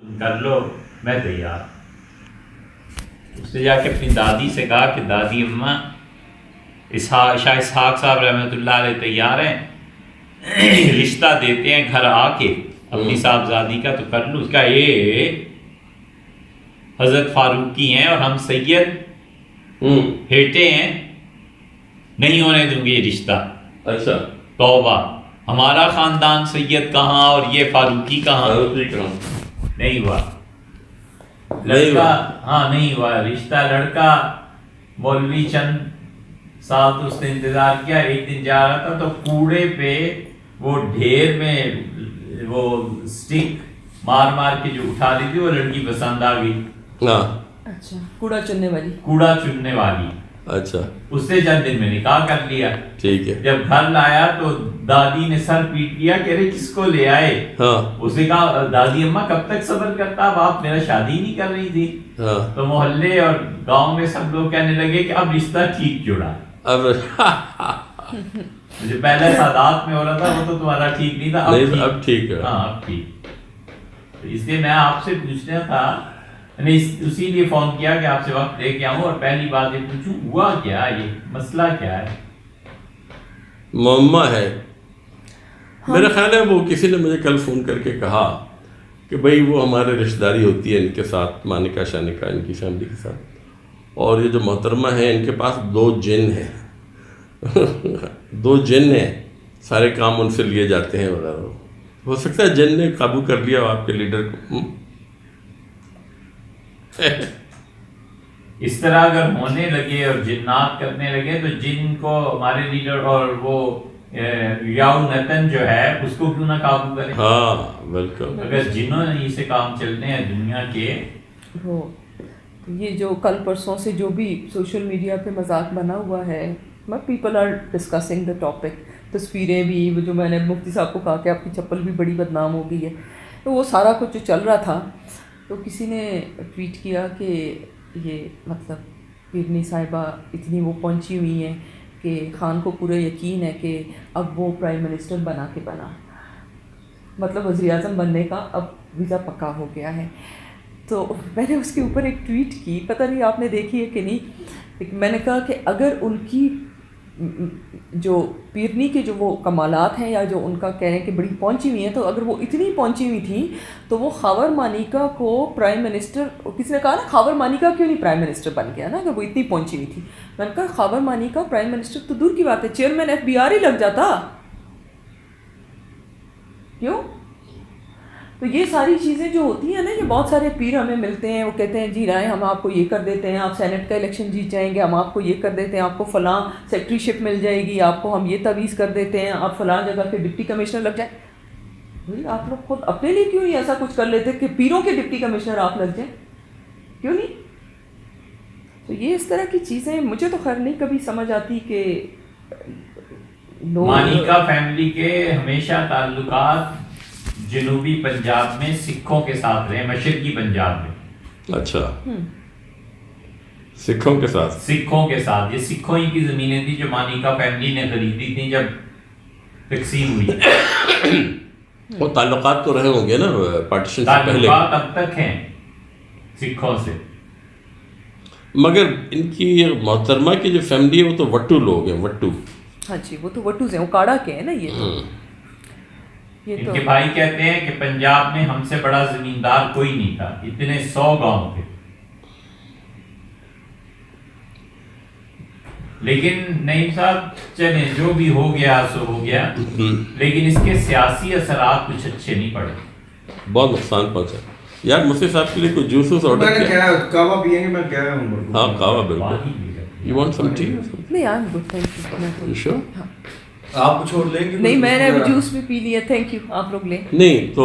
کر لو میں تیار. اس نے جا کے اپنی دادی سے کہا کہ دادی اماں شاہ اسحاق صاحب رحمۃ اللہ علیہ تیار ہیں, رشتہ دیتے ہیں گھر آ کے اپنی صاحبزادی کا, تو کر لوں. اس کا یہ حضرت فاروقی ہیں اور ہم سید بیٹے ہیں, نہیں ہونے دوں گے یہ رشتہ. اچھا توبہ, ہمارا خاندان سید کہاں اور یہ فاروقی کہاں. نہیں ہوا لڑکا, ہاں نہیں ہوا رشتہ. لڑکا مولوی چند صاحب تو اس نے انتظار کیا, ایک دن جا رہا تھا تو کوڑے پہ وہ ڈھیر میں وہ اسٹک مار مار کے جو اٹھا دی تھی وہ لڑکی پسند آ گئی. اچھا کوڑا چننے والی, کوڑا چننے والی. اچھا اس نے چند دن میں نکاح کر لیا. ٹھیک ہے. جب گھر لایا تو دادی نے سر پیٹ لیا کہ ارے کس کو لے آئے. اس نے کہا دادی اماں کب تک صبر کرتا, اب آپ میرا شادی نہیں کر رہی تھی. تو محلے اور گاؤں میں سب لوگ کہنے لگے کہ اب رشتہ ٹھیک جڑا. اب جو پہلے سادات میں ہو رہا تھا وہ تو تمہارا ٹھیک نہیں تھا, اب ٹھیک ہے. ہاں اب ٹھیک. تو اس لیے میں آپ سے پوچھنا تھا, میں نے اسی لیے فون کیا کہ آپ سے وقت لے کے آؤں اور پہلی بات یہ پوچھوں ہوا کیا, یہ مسئلہ کیا ہے. معمہ ہے میرا خیال ہے. وہ کسی نے مجھے کل فون کر کے کہا کہ بھائی وہ ہمارے رشتہ داری ہوتی ہے ان کے ساتھ, مانکا شانکا ان کی فیملی کے ساتھ, اور یہ جو محترمہ ہیں ان کے پاس 2 جن ہیں 2 جن ہیں, سارے کام ان سے لیے جاتے ہیں وغیرہ. ہو سکتا ہے جن نے قابو کر لیا ہو آپ کے لیڈر کو. اس طرح اگر ہونے لگے اور جنات کرنے لگے تو جن کو ہمارے لیڈر اور وہ یاؤ نتن جو ہے اس کو کیوں نہ قابو کرے. ہاں بالکل. اگر جنوں نے اسے کام چلتے ہیں دنیا کے. وہ یہ جو کل پرسوں سے جو بھی سوشل میڈیا پہ مذاق بنا ہوا ہے, people are discussing the topic. تصویریں بھی, وہ جو میں نے مفتی صاحب کو کہا کہ آپ کی چپل بھی بڑی بدنام ہو گئی ہے, تو وہ سارا کچھ جو چل رہا تھا, تو کسی نے ٹویٹ کیا کہ یہ مطلب پیرنی صاحبہ اتنی وہ پہنچی ہوئی ہیں کہ خان کو پورا یقین ہے کہ اب وہ پرائم منسٹر بنا کے بنا, مطلب وزیر اعظم بننے کا اب ویزا پکا ہو گیا ہے. تو میں نے اس کے اوپر ایک ٹویٹ کی, پتہ نہیں آپ نے دیکھی ہے کہ نہیں. میں نے کہا کہ اگر ان کی جو پیرنی کے جو وہ کمالات ہیں یا جو ان کا کہہ رہے ہیں کہ بڑی پہنچی ہوئی ہیں, تو اگر وہ اتنی پہنچی ہوئی تھیں تو وہ خاور مانیکا کو پرائم منسٹر, کسی نے کہا نا خاور مانیکا کیوں نہیں پرائم منسٹر بن گیا نا اگر وہ اتنی پہنچی ہوئی تھی. میں نے کہا خاور مانیکا پرائم منسٹر تو دور کی بات ہے, چیئرمین FBI ہی لگ جاتا. کیوں؟ تو یہ ساری چیزیں جو ہوتی ہیں نا, یہ بہت سارے پیر ہمیں ملتے ہیں, وہ کہتے ہیں جی رائے ہم آپ کو یہ کر دیتے ہیں, آپ سینٹ کا الیکشن جیت جائیں گے, ہم آپ کو یہ کر دیتے ہیں, آپ کو فلاں سیکٹری شپ مل جائے گی, آپ کو ہم یہ تعویذ کر دیتے ہیں, آپ فلاں جگہ پہ ڈپٹی کمشنر لگ جائیں. آپ لوگ خود اپنے لیے کیوں نہیں ایسا کچھ کر لیتے کہ پیروں کے ڈپٹی کمشنر آپ لگ جائیں, کیوں نہیں؟ تو یہ اس طرح کی چیزیں مجھے تو خیر نہیں کبھی سمجھ آتی کہ مانیکا فیملی کے ہمیشہ تعلقات جنوبی پنجاب میں سکھوں کے ساتھ رہے, مشرقی پنجاب میں. اچھا سکھوں کے ساتھ, سکھوں کے ساتھ. یہ سکھوں ہی کی زمینیں تھیں جو مانیکا فیملی نے خریدی تھیں جب تقسیم ہوئی. وہ تعلقات تو رہے ہوں گے نا پارٹیشن سے پہلے. تعلقات اب تک ہیں سکھوں سے, مگر ان کی محترمہ کی جو فیملی ہے وہ تو وٹو لوگ ہیں, وٹو. ہاں جی وہ تو وٹوز ہیں, وہ کاڑا کے ہیں نا. یہ ان کے بھائی کہتے ہیں کہ پنجاب میں ہم سے بڑا زمیندار کوئی نہیں تھا, اتنے 100 گاؤں تھے. لیکن نعیم صاحب چلیں جو بھی ہو گیا سو ہو گیا, لیکن اس کے سیاسی اثرات کچھ اچھے نہیں پڑے, بہت نقصان پہنچا. یار مفتی صاحب کے لیے کوئی جوس آرڈر کیا؟ کہوا پیئیں گے, میں کہہ رہا ہوں. ہاں کہوا بالکل. You want some tea? نہیں I am good thank you. Sure آپ کچھ اور لیں گے؟ نہیں میں نے ابھی جوس بھی پی لیا, تھینک یو. آپ لوگ لیں. نہیں تو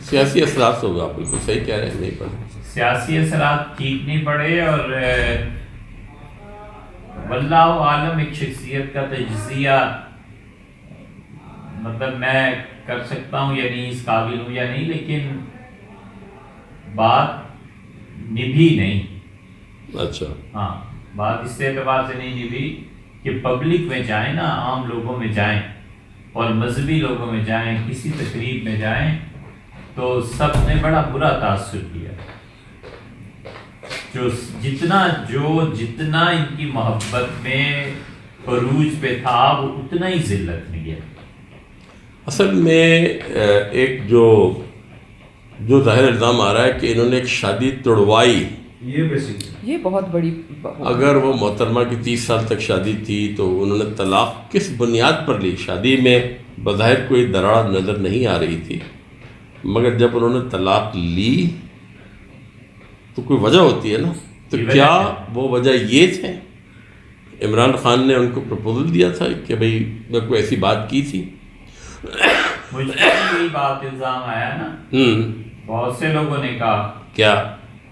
سیاسی اثرات ہوگا, آپ بالکل صحیح کہہ رہے ہیں, نہیں پڑے سیاسی اثرات ٹھیک نہیں پڑے. اور واللہ عالم ایک شخصیت کا تجزیہ مطلب میں کر سکتا ہوں یا نہیں, اس قابل ہوں یا نہیں, لیکن بات نبھی نہیں. اچھا ہاں بات اس اعتبار سے نہیں نبھی کہ پبلک میں جائیں نا, عام لوگوں میں جائیں اور مذہبی لوگوں میں جائیں, کسی تقریب میں جائیں تو سب نے بڑا برا تاثر کیا. جتنا ان کی محبت میں عروج پہ تھا وہ اتنا ہی ذلت میں گیا. اصل میں ایک جو ظاہر الزام آ رہا ہے کہ انہوں نے ایک شادی توڑوائی. یہ بہت بڑی اگر وہ محترمہ کی 30 سال تک شادی تھی تو انہوں نے طلاق کس بنیاد پر لی؟ شادی میں بظاہر کوئی دراڑ نظر نہیں آ رہی تھی، مگر جب انہوں نے طلاق لی تو کوئی وجہ ہوتی ہے نا. تو کیا وہ وجہ یہ تھے؟ عمران خان نے ان کو پرپوزل دیا تھا کہ بھئی میں کوئی ایسی بات کی تھی؟ مجھ پر یہی بات الزام آیا نا. بہت سے لوگوں نے کہا کیا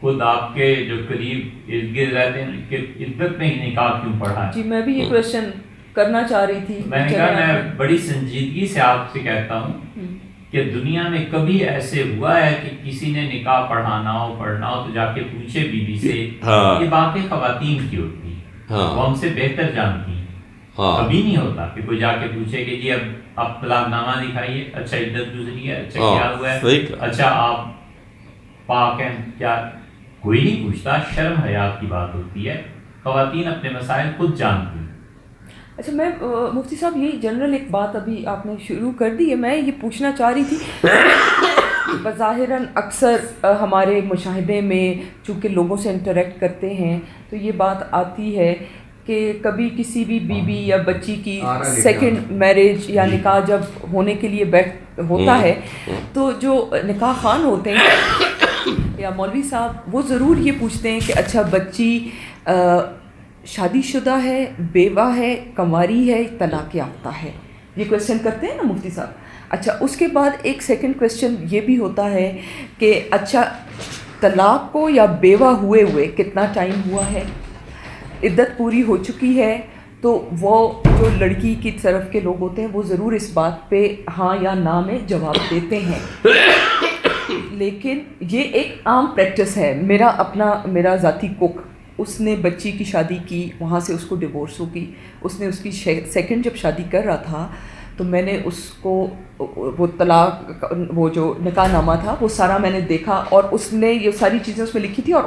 خود آپ کے جو قریب ارد گرد رہتے ہیں کہ عدت میں ہی نکاح کیوں پڑھا ہے؟ جی میں بھی یہ کویشچن کرنا چاہ رہی تھی. میں نے کہا میں بڑی سنجیدگی سے آپ سے کہتا ہوں کہ دنیا میں کبھی ایسے ہوا ہے کہ کسی نے نکاح پڑھنا ہو تو جا کے پوچھے بی بی سے. یہ باتیں خواتین کی ہوتی ہیں، وہ ہم سے بہتر جانتی ہیں. کبھی نہیں ہوتا کہ کوئی جا کے پوچھے کہ جی اب آپ طلاق نامہ دکھائیے، اچھا عدت گزری ہے، اچھا کیا ہوا ہے، اچھا آپ پاک ہیں کیا. کوئی نہیں پوچھتا. شرم حیات کی بات ہوتی ہے. خواتین اپنے مسائل خود جانتی ہیں. اچھا میں مفتی صاحب یہی جنرل ایک بات ابھی آپ نے شروع کر دی ہے، میں یہ پوچھنا چاہ رہی تھی. بظاہراً اکثر ہمارے مشاہدے میں چونکہ لوگوں سے انٹریکٹ کرتے ہیں تو یہ بات آتی ہے کہ کبھی کسی بھی بیوی یا بچی کی سیکنڈ میرج یا نکاح جب ہونے کے لیے ہوتا ہے تو جو نکاح خوان ہوتے ہیں یا مولوی صاحب وہ ضرور یہ پوچھتے ہیں کہ اچھا بچی شادی شدہ ہے، بیوہ ہے، کنواری ہے، طلاق یافتہ ہے. یہ کویشچن کرتے ہیں نا مفتی صاحب. اچھا اس کے بعد ایک سیکنڈ کویشچن یہ بھی ہوتا ہے کہ اچھا طلاق کو یا بیوہ ہوئے کتنا ٹائم ہوا ہے، عدت پوری ہو چکی ہے. تو وہ جو لڑکی کی طرف کے لوگ ہوتے ہیں وہ ضرور اس بات پہ ہاں یا نہ میں جواب دیتے ہیں. لیکن یہ ایک عام پریکٹس ہے. میرا ذاتی کوک، اس نے بچی کی شادی کی، وہاں سے اس کو ڈیورس ہو گئی. اس نے اس کی سیکنڈ جب شادی کر رہا تھا تو میں نے اس کو وہ طلاق وہ جو نکاح نامہ تھا وہ سارا میں نے دیکھا اور اس نے یہ ساری چیزیں اس میں لکھی تھی. اور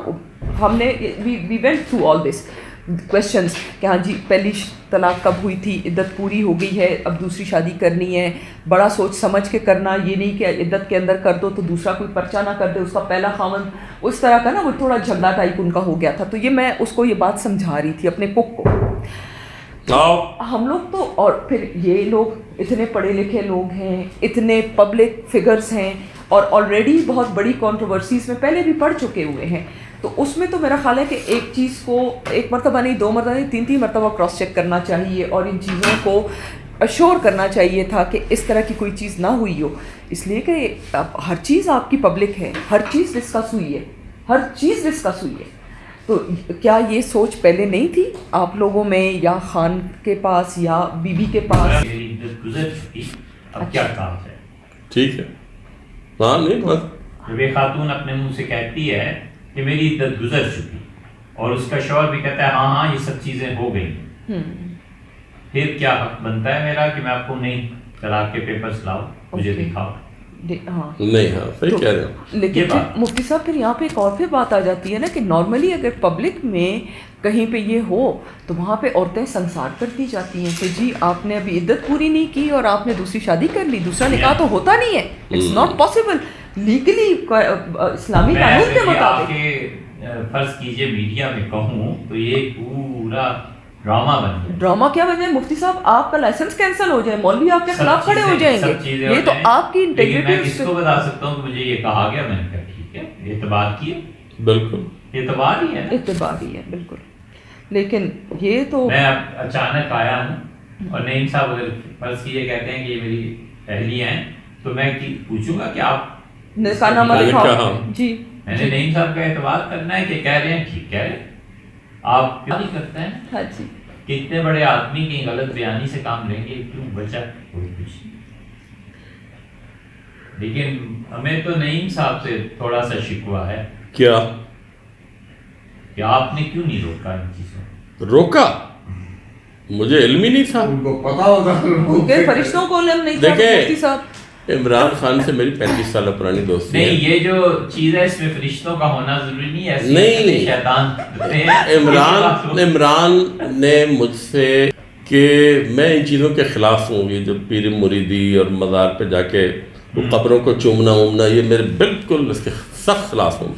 ہم نے we went through all this questions کہ ہاں جی پہلی طلاق کب ہوئی تھی، عدت پوری ہو گئی ہے، اب دوسری شادی کرنی ہے. بڑا سوچ سمجھ کے کرنا، یہ نہیں کہ عدت کے اندر کر دو تو دوسرا کوئی پرچہ نہ کر دے اس کا پہلا خاوند. اس طرح کا نا وہ تھوڑا جھگڑا ٹائپ ان کا ہو گیا تھا. تو یہ میں اس کو یہ بات سمجھا رہی تھی اپنے کوک کو. ہم لوگ تو اور پھر یہ لوگ اتنے پڑھے لکھے لوگ ہیں، اتنے پبلک فگرز ہیں اور آلریڈی بہت بڑی کنٹروورسیز میں پہلے بھی پڑھ چکے ہوئے ہیں. تو اس میں تو میرا خیال ہے کہ ایک چیز کو ایک مرتبہ نہیں، 2 مرتبہ نہیں، 3 مرتبہ کراس چیک کرنا چاہیے اور ان چیزوں کو اشور کرنا چاہیے تھا کہ اس طرح کی کوئی چیز نہ ہوئی ہو. اس لیے کہ ہر چیز آپ کی پبلک ہے، ہر چیز ڈسکس ہوئی ہے. تو کیا یہ سوچ پہلے نہیں تھی آپ لوگوں میں یا خان کے پاس یا بی بی کے پاس؟ میری عدت گزر چکی، اب کیا کام ہے؟ ٹھیک ہے. ہاں نہیں بس جب یہ خاتون اپنے منہ سے کہتی ہے کہ میری عدت گزر چکی اور اس کا شوہر بھی کہتا ہے ہاں یہ سب چیزیں ہو گئی، پھر کیا حق بنتا ہے میرا کہ میں آپ کو نہیں طلاق کے پیپرز لاؤ، مجھے دکھاؤ؟ نہیں. ہاں صحیح کہہ رہے ہو. لیکن مفتی صاحب پھر یہاں پہ ایک اور پھر بات آ جاتی ہے نا کہ نارملی اگر پبلک میں کہیں پہ یہ ہو تو وہاں پہ عورتیں سنسار کر دی جاتی ہیں کہ جی آپ نے ابھی عدت پوری نہیں کی اور آپ نے دوسری شادی کر لی. دوسرا نکاح تو ہوتا نہیں ہے، اٹس ناٹ پاسبل لیگلی اسلامی قانون کے مطابق. فرض کیجئے میڈیا میں کہوں تو یہ پورا ڈرامہ بن گیا. ڈرامہ کیا بن جائے مفتی صاحب؟ آپ کا لائسنس کینسل ہو جائے، مولوی آپ کے خلاف کھڑے ہو جائیں گے. یہ تو آپ کی انٹیگریٹی. میں کس کو بتا سکتا ہوں کہ مجھے یہ کہا گیا، میں نے کہا ٹھیک ہے اعتبار کیے. بالکل اعتبار ہی ہے، اعتبار ہی ہے بالکل. لیکن یہ تو میں اچانک آیا ہوں اور نعیم صاحب اگر فرض کیجئے کہتے ہیں کہ یہ میری اہلیہ ہیں تو میں پوچھوں گا کہ آپ نکاح نامہ دکھاؤ. جی میں نے نعیم صاحب کا اعتبار کرنا ہے کہ کہہ رہے ہیں ٹھیک کہہ رہے ہیں. آپ کیا نہیں کرتے ہیں؟ ہاں جی. کہ اتنے بڑے آدمی کی غلط بیانی سے کام لیں گے کیوں بچا کوئی کچھ نہیں. لیکن ہمیں تو نعیم صاحب سے تھوڑا سا شکوہ ہے. کیا کہ آپ نے کیوں نہیں روکا ان چیزوں؟ روکا؟ مجھے علم ہی نہیں تھا. ان کو پتا ہوتا کہ فرشتوں کو علم نہیں تھا مفتی صاحب. عمران خان سے میری 35 سال پرانی دوستی ہے. نہیں، یہ جو چیز ہے اس میں فرشتوں کا ہونا ضروری نہیں ہے. نہیں، شیطان عمران نے مجھ سے کہ میں ان چیزوں کے خلاف ہوں. یہ جو پیر مریدی اور مزار پہ جا کے قبروں کو چومنا وومنا، یہ میرے بالکل اس کے سخت خلاف ہوں.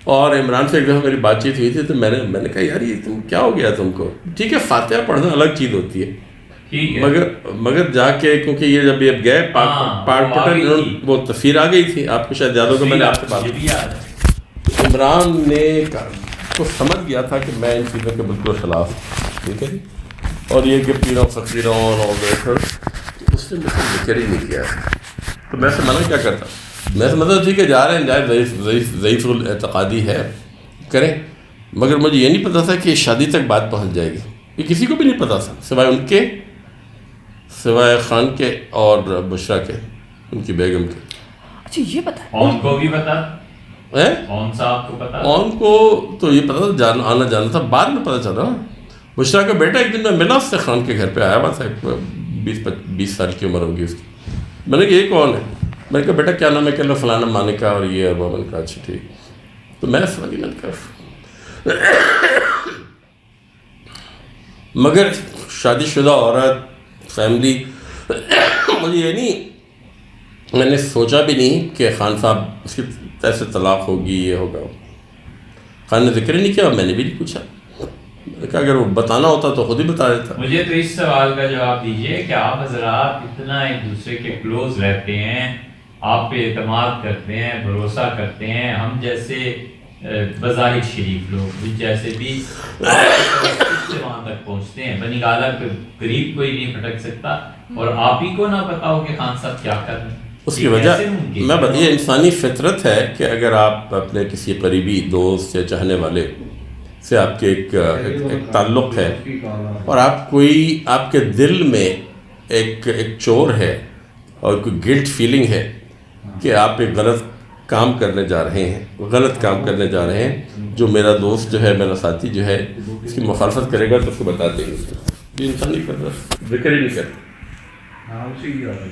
اور عمران سے ایک دفعہ میری بات چیت ہوئی تھی تو میں نے کہا یار یہ تم کیا ہو گیا تم کو؟ ٹھیک ہے فاتحہ پڑھنا الگ چیز ہوتی ہے، مگر جا کے کیونکہ یہ جب یہ گئے پاک پٹن وہ تفسیر آ گئی تھی، آپ کو شاید یاد ہوگا، میں نے آپ سے بات کی. عمران نے تو سمجھ گیا تھا کہ میں ان چیزوں کے بالکل خلاف، ٹھیک ہے. اور یہ کہ پیروں فقیروں اور اس نے مجھ سے ذکر ہی نہیں کیا. تو میں سے منع کیا کرتا، میں سمجھتا ٹھیک ہے جا رہے ہیں جائے، ضعیف الاعتقادی ہے کریں. مگر مجھے یہ نہیں پتا تھا کہ شادی تک بات پہنچ جائے گی. یہ کسی کو بھی نہیں پتا تھا سوائے ان کے، سوائے خان کے اور بشرا کے، ان کی بیگم کے. اچھا یہ پتا اون کو بھی پتا، اون صاحب کو پتا، اون کو تو یہ پتا تھا، آنا جانا تھا. بعد میں پتا چلا بشرا کا بیٹا ایک دن میں ملا اس سے، خان کے گھر پہ آیا ہوا تھا، 20 سال کی عمر ہوگی اس کی. میں نے کہا یہ کون ہے؟ میں نے کہا بیٹا کیا نام ہے؟ کہ اللہ فلانا مانکا اور یہ اور وہ. میں نے کہا اچھا ٹھیک. تو میں سمجھ میں نے کہا مگر شادی شدہ عورت، فیملی، مجھے یہ نہیں، میں نے سوچا بھی نہیں کہ خان صاحب اس کی ایسے طلاق ہوگی، یہ ہوگا. خان نے ذکر ہی نہیں کیا، میں نے بھی نہیں پوچھا. میں نے کہا اگر وہ بتانا ہوتا تو خود ہی بتا دیتا. مجھے تو اس سوال کا جواب دیجیے کہ آپ حضرات اتنا ایک دوسرے کے کلوز رہتے ہیں، آپ پہ اعتماد کرتے ہیں، بھروسہ کرتے ہیں. ہم جیسے بظاہر شریف لوگ جیسے بھی سے وہاں تک پہنچتے ہیں، بنی گالا کے قریب کوئی نہیں پھٹک سکتا، اور آپ ہی کو نہ پتا ہو کہ خان صاحب کیا کر رہے ہیں. اس کی وجہ یہ انسانی فطرت ہے کہ اگر آپ اپنے کسی قریبی دوست یا چاہنے والے سے آپ کے ایک تعلق ہے اور آپ کے دل میں ایک چور ہے اور کوئی گلٹ فیلنگ ہے کہ آپ ایک غلط کام کرنے جا رہے ہیں، جو میرا دوست جو ہے، میرا ساتھی جو ہے اس کی مخالفت کرے گا تو اس کو بتا دیں گے. یہ انسان نہیں کرتا، ذکر ہی نہیں کرتا. ہاں اسی کی بات ہے.